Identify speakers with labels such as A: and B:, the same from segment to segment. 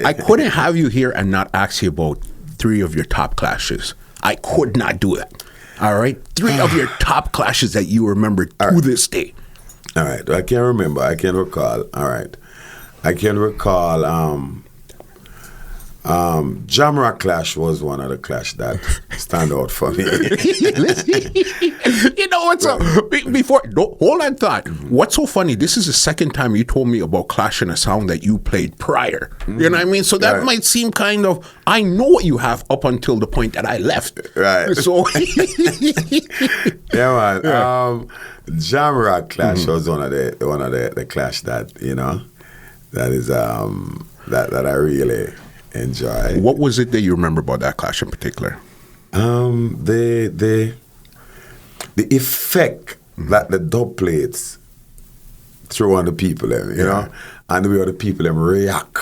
A: I couldn't have you here and not ask you about 3 of your top clashes. I could not do that. All right? 3 of your top clashes that you remember to this day.
B: All right. I can remember. I can recall. All right. I can recall Jamrock Clash was one of the clash that stand out for me.
A: You know what's up? Before, hold on thought. What's so funny? This is the second time you told me about Clash in a Sound that you played prior. You know what I mean? So that might seem kind of, I know what you have up until the point that I left.
B: Right.
A: So
B: yeah, man. Jamrock Clash was one of the clash that, you know, that is that I really enjoy.
A: What was it that you remember about that clash in particular?
B: The effect that the dub plates throw on the people, you know, and the way the people react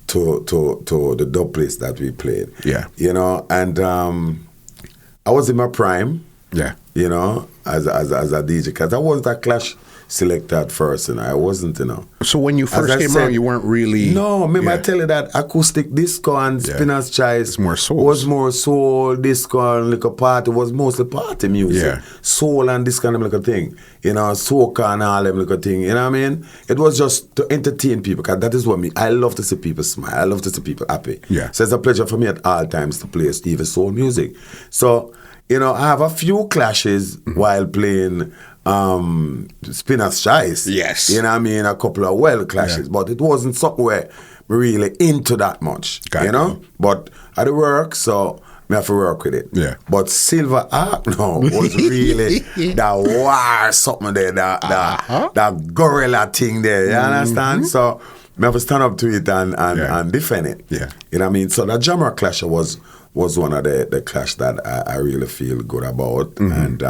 B: to the dub plates that we played.
A: Yeah.
B: You know, and I was in my prime.
A: Yeah.
B: You know, as a DJ, because I was that clash selector at first, and I wasn't, you know.
A: So when you first came around, you weren't really...
B: No, remember I tell you that acoustic disco and Spinner's Choice
A: was
B: more soul, disco and like a party, was mostly party music.
A: Yeah.
B: Soul and this kind of like a thing. You know, soca and all them like a thing. You know what I mean? It was just to entertain people, because that is what me, I love to see people smile. I love to see people happy.
A: Yeah.
B: So it's a pleasure for me at all times to play Stevie soul music. So, you know, I have a few clashes while playing Spinner's Choice.
A: Yes.
B: You know what I mean? A couple of clashes, but it wasn't something where we really into that much.
A: Got
B: you know? But I had to work, so I have to work with it.
A: Yeah.
B: But Silver Ark was really that war something there, that gorilla thing there. You understand? So I have to stand up to it and defend it.
A: Yeah.
B: You know what I mean? So that Jamrock Clash was one of the clash that I really feel good about. And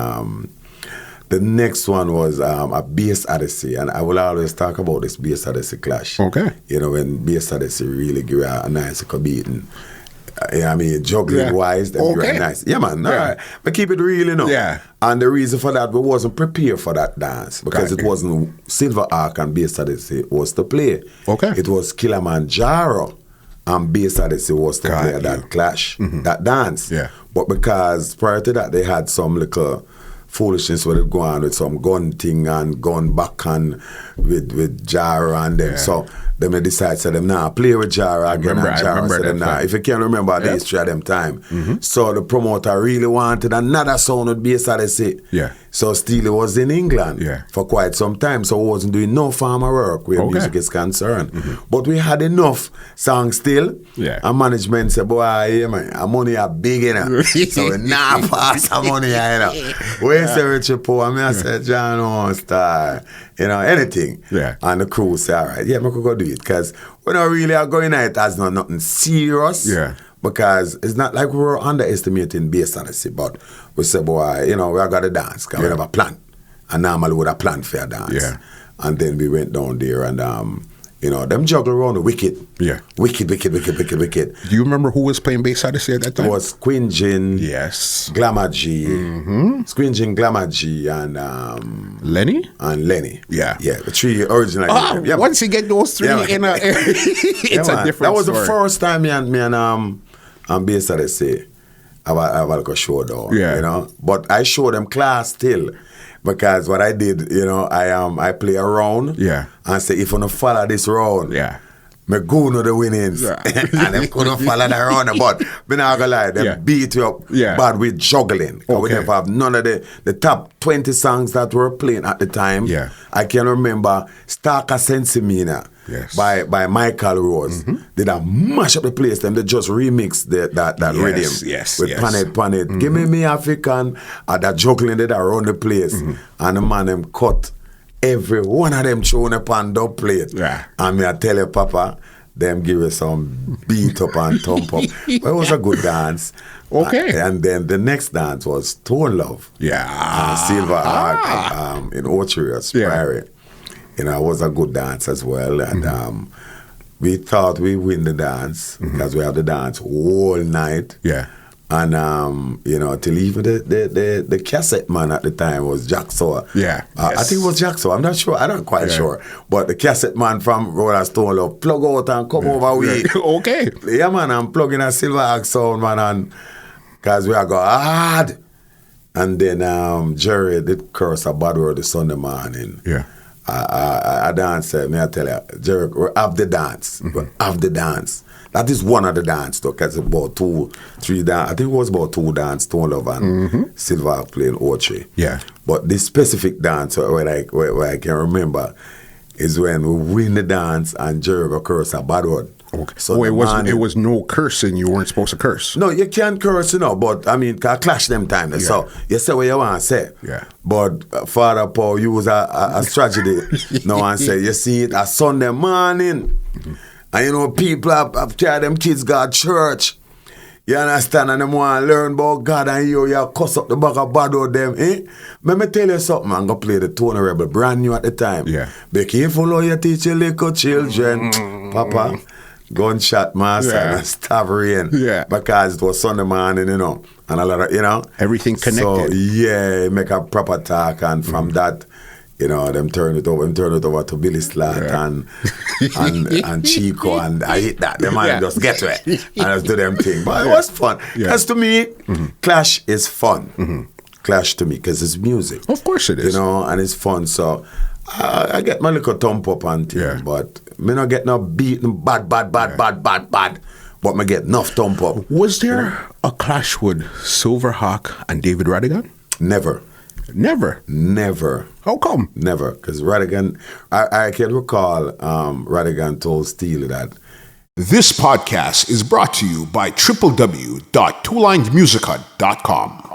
B: the next one was a Bass Odyssey, and I will always talk about this Bass Odyssey clash.
A: Okay.
B: You know, when Bass Odyssey really give a nice beating. You know what I mean? Juggling wise, they give a nice. Yeah, man. All right. But keep it real, you know.
A: Yeah.
B: And the reason for that, we wasn't prepared for that dance, because it wasn't Silver Ark and Bass Odyssey was to play.
A: Okay.
B: It was Kilimanjaro and Bass Odyssey was to play that clash, that dance.
A: Yeah.
B: But because prior to that, they had some little foolishness where they go on with some gun thing and gun back and with Jara and them. So them they decide, say them, nah, play with Jara again. And Jara said them, nah, if you can't remember the history of them time. So the promoter really wanted another sound with Bass Odyssey.
A: Yeah.
B: So Steely was in England for quite some time, so we wasn't doing no farmer work where music is concerned. But we had enough songs still.
A: Yeah.
B: And management said, boy, yeah, man, our money are big enough. So we now pass our money, you know. We say Richard Poe, I said, John won't start, you know, anything.
A: Yeah.
B: And the crew say, all right, yeah, we could go do it, because we don't really are going at it as nothing serious.
A: Yeah.
B: Because it's not like we were underestimating Bass Odyssey, but we said, boy, you know, we got to dance, because we have a plan. And normally we would have planned for a dance.
A: Yeah.
B: And then we went down there and, you know, them juggle around the wicked.
A: Yeah.
B: Wicked.
A: Do you remember who was playing Bass Odyssey at that time?
B: It was Queen Jin.
A: Yes.
B: Glamour G. Queen Jin, Glamour G, and
A: Lenny?
B: And Lenny.
A: Yeah.
B: Yeah, the 3 originally.
A: Once you get those 3 in a it's a different
B: That was
A: story.
B: the first time me and Bass Odyssey have like a showdown.
A: Yeah.
B: You know? But I show them class still. Because what I did, you know, I play a round.
A: Yeah.
B: And say, if you don't follow this round,
A: Yeah.
B: me go know the winnings.
A: Yeah.
B: And them couldn't follow the round. But me not gonna lie, them beat you up bad with juggling. We never have none of the top 20 songs that were playing at the time.
A: Yeah.
B: I can remember Starker Sensimina.
A: Yes.
B: By Michael Rose. They done mash up the place. Them they just remix that rhythm.
A: Yes.
B: With Pan It. Give me African. That juggling they around the place. And the man them cut every one of them throwing upon the plate.
A: Yeah.
B: And me I tell you, Papa, them give us some beat up and thump up. But it was a good dance.
A: Okay.
B: And then the next dance was Tone Love.
A: Yeah.
B: Silver Ark in Orchard Prairie. You know, it was a good dance as well. And we thought we win the dance because we have the dance all night.
A: Yeah.
B: And you know, till even the cassette man at the time was Jack Sower.
A: Yeah,
B: I think it was Jack Sower. I'm not sure. I'm not quite sure. But the cassette man from Rolling Stone Love, plug out and come over with.
A: Okay.
B: Yeah, man, I'm plugging a Silver Axe sound, man, and because we are go hard. And then Jerry did curse a bad word the Sunday morning.
A: Yeah.
B: I dance, may I tell you, Jerry, we have the dance. We have the dance. That is one of the dance, though, because it's about 2, 3 dance. I think it was about 2 dance, Stone Love and Silver playing Ochi.
A: Yeah.
B: But this specific dance where I can remember is when we win the dance and Jerry go curse a bad word.
A: Okay. So it was no cursing. You weren't supposed to curse.
B: No, you can't curse, you know, but I mean, I clash them time. Yeah. So you say what you want to say.
A: Yeah.
B: But Father Paul use a strategy. No one say, you see it a Sunday morning. And you know, people have carried them kids go to church. You understand? And them want to learn about God and you cuss up the back of bad of them. Let me tell you something, I'm going to play the Tony Rebel brand new at the time.
A: Yeah.
B: Be careful how you teach your little children. Papa, gunshot master and stop rain.
A: Yeah.
B: Because it was Sunday morning, you know. And a lot of, you know.
A: Everything connected.
B: So, yeah, make a proper talk. And from that, you know, them turn it over to Billy Slat and Chico, and I hate that. Them man just get to it and just do them thing. But it was fun. Because to me, Clash is fun. Clash to me, because it's music.
A: Of course it is.
B: You know, and it's fun. So I get my little thump up and thing, but me not get no beaten bad. But me get enough thump up.
A: Was there a clash with Silverhawk and David Radigan?
B: Never.
A: How come?
B: Never, because Radigan, I can recall Radigan told Steely that.
A: This podcast is brought to you by www.twolinedmusica.com.